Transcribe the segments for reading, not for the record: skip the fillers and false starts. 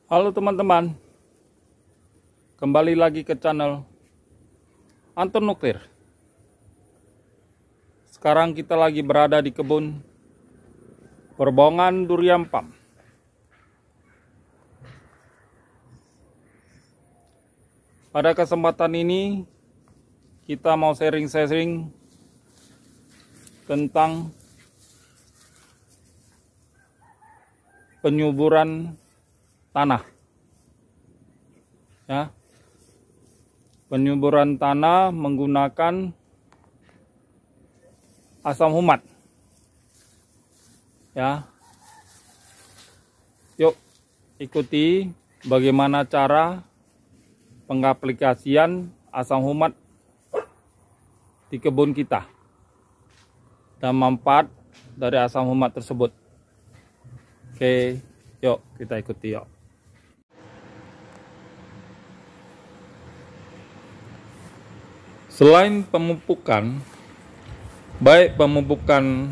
Halo teman-teman, kembali lagi ke channel Anton Nuklir. Sekarang kita lagi berada di kebun Perbongan Durian Palm. Pada kesempatan ini kita mau sharing-sharing tentang penyuburan tanah, ya. Penyuburan tanah menggunakan asam humat, ya. Yuk ikuti bagaimana cara pengaplikasian asam humat di kebun kita dan manfaat dari asam humat tersebut. Oke, yuk kita ikuti yuk. Selain pemupukan, baik pemupukan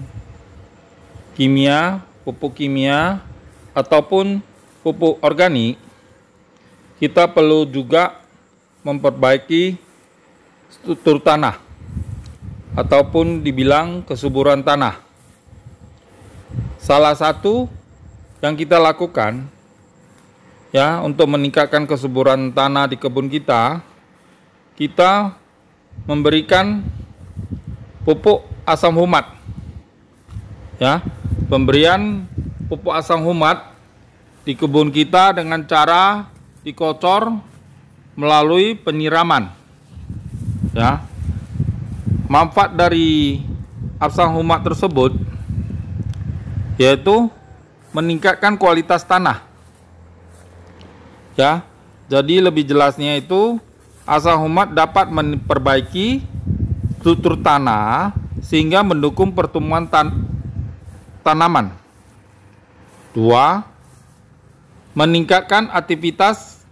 kimia, pupuk kimia, ataupun pupuk organik, kita perlu juga memperbaiki struktur tanah, ataupun dibilang kesuburan tanah. Salah satu yang kita lakukan, ya, untuk meningkatkan kesuburan tanah di kebun kita memberikan pupuk asam humat, ya. Pemberian pupuk asam humat di kebun kita dengan cara dikocor melalui penyiraman, ya. Manfaat dari asam humat tersebut yaitu meningkatkan kualitas tanah, ya. Jadi lebih jelasnya itu, asam humat dapat memperbaiki struktur tanah sehingga mendukung pertumbuhan tanaman. 2. Meningkatkan aktivitas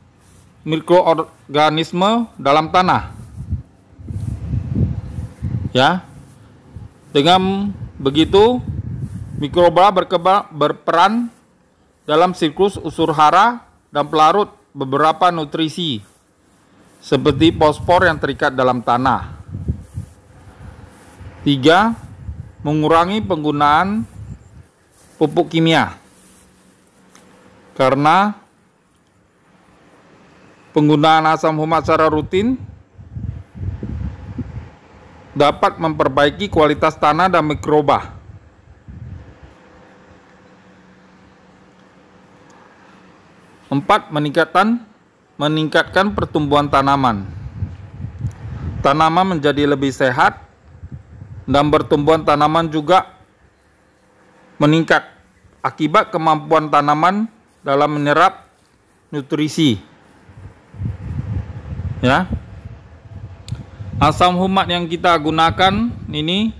mikroorganisme dalam tanah, ya. Dengan begitu, mikroba berperan dalam siklus unsur hara dan pelarut beberapa nutrisi seperti fosfor yang terikat dalam tanah. 3. Mengurangi penggunaan pupuk kimia, karena penggunaan asam humat secara rutin dapat memperbaiki kualitas tanah dan mikroba. 4. Meningkatkan pertumbuhan tanaman. Tanaman menjadi lebih sehat dan pertumbuhan tanaman juga meningkat akibat kemampuan tanaman dalam menyerap nutrisi, ya. Asam humat yang kita gunakan ini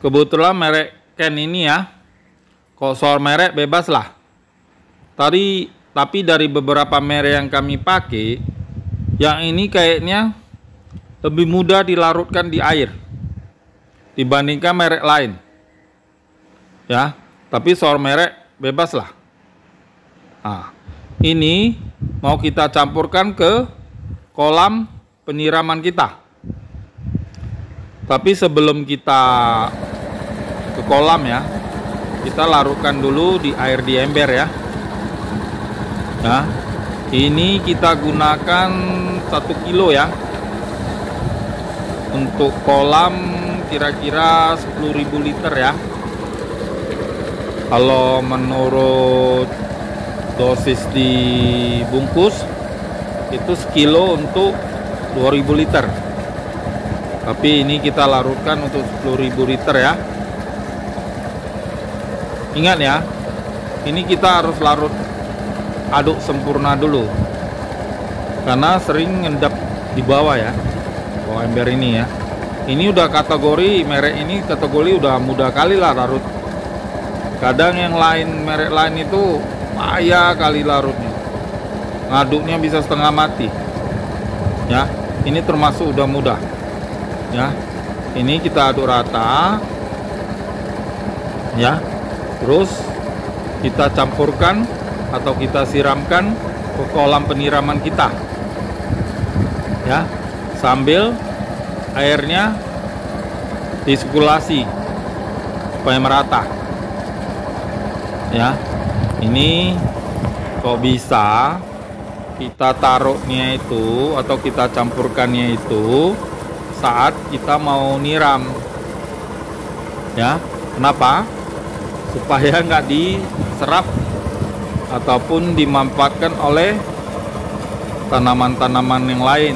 kebetulan merek Ken ini, ya. Kalau soal merek bebas lah. Tapi dari beberapa merek yang kami pakai, yang ini kayaknya lebih mudah dilarutkan di air dibandingkan merek lain, ya. Tapi soal merek bebas lah. Nah, ini mau kita campurkan ke kolam penyiraman kita. Tapi sebelum kita ke kolam, ya, kita larutkan dulu di air di ember, ya. Nah, ini kita gunakan 1 kilo, ya. Untuk kolam kira-kira 10.000 liter, ya. Kalau menurut dosis di bungkus itu sekilo untuk 2.000 liter. Tapi ini kita larutkan untuk 10.000 liter, ya. Ingat, ya, ini kita harus larut aduk sempurna dulu, karena sering ngendap di bawah, ya, bawah ember ini, ya. Ini udah kategori merek ini, kategori udah mudah kali lah larut. Kadang yang lain, merek lain itu payah kali larutnya, ngaduknya bisa setengah mati, ya. Ini termasuk udah mudah, ya. Ini kita aduk rata, ya. Terus kita campurkan atau kita siramkan ke kolam peniraman kita, ya, sambil airnya disirkulasi supaya merata, ya. Ini kok bisa kita taruhnya itu atau kita campurkannya itu saat kita mau niram, ya. Kenapa? Supaya nggak diserap ataupun dimanfaatkan oleh tanaman-tanaman yang lain,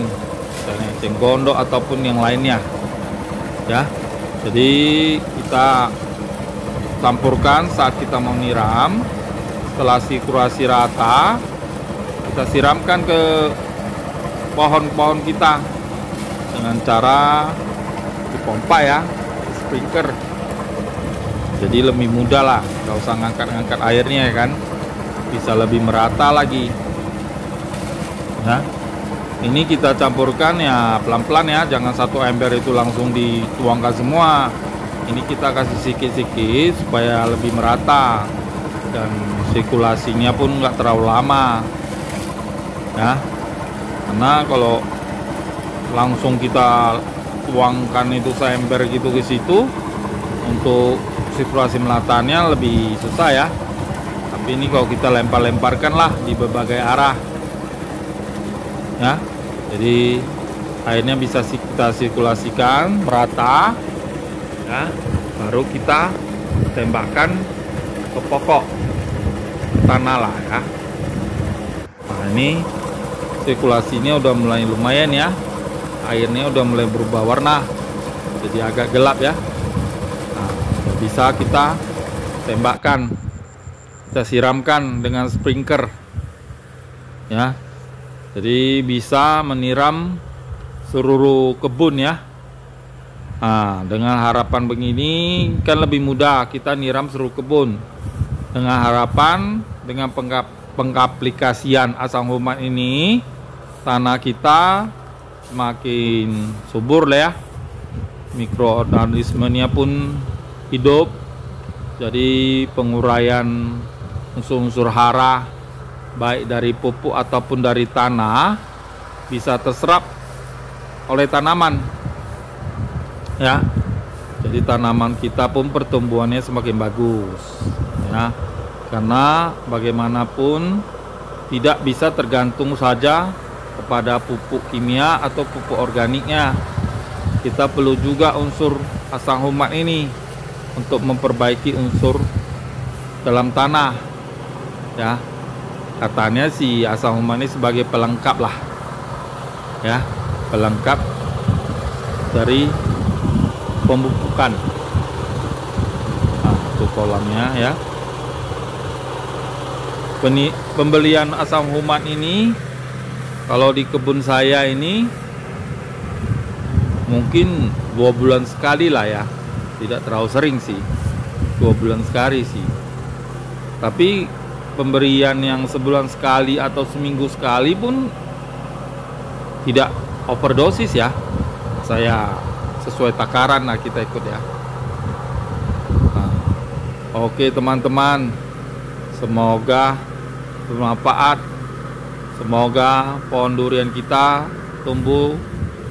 misalnya cenggondok ataupun yang lainnya, ya. Jadi kita campurkan saat kita mau niram. Setelah sirkulasi rata, kita siramkan ke pohon-pohon kita dengan cara dipompa, ya, sprinkler. Jadi lebih mudah lah, nggak usah ngangkat-ngangkat airnya, ya kan, bisa lebih merata lagi. Nah, ini kita campurkan ya pelan-pelan, ya, jangan satu ember itu langsung dituangkan semua. Ini kita kasih sikit-sikit supaya lebih merata dan sirkulasinya pun nggak terlalu lama, ya. Karena kalau langsung kita tuangkan itu seember gitu ke situ, untuk sirkulasi melatanya lebih susah, ya. Tapi ini kalau kita lempar-lemparkan lah di berbagai arah, ya, jadi airnya bisa kita sirkulasikan merata, ya, baru kita tembakkan ke pokok tanah lah, ya. Nah, ini sirkulasinya udah mulai lumayan, ya, airnya udah mulai berubah warna jadi agak gelap, ya. Nah, bisa kita tembakkan, kita siramkan dengan sprinkler, ya. Jadi bisa meniram seluruh kebun, ya. Nah, dengan harapan begini kan lebih mudah kita niram seluruh kebun. Dengan harapan dengan pengaplikasian asam humat ini, tanah kita semakin subur lah, ya. Mikroorganismenya pun hidup. Jadi penguraian unsur-unsur hara baik dari pupuk ataupun dari tanah bisa terserap oleh tanaman, ya. Jadi tanaman kita pun pertumbuhannya semakin bagus, ya. Karena bagaimanapun tidak bisa tergantung saja kepada pupuk kimia atau pupuk organiknya. Kita perlu juga unsur asam humat ini untuk memperbaiki unsur dalam tanah, ya. Katanya si asam humat ini sebagai pelengkap lah, ya, pelengkap dari pemupukan. Nah, itu kolamnya, ya. Pembelian asam humat ini kalau di kebun saya ini mungkin 2 bulan sekali lah, ya, tidak terlalu sering sih, 2 bulan sekali sih. Tapi pemberian yang sebulan sekali atau seminggu sekali pun tidak overdosis, ya. Saya sesuai takaran lah kita ikut, ya. Nah, oke teman-teman, semoga bermanfaat. Semoga pohon durian kita tumbuh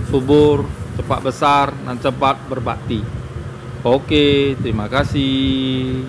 subur, cepat besar, dan cepat berbakti. Oke, terima kasih.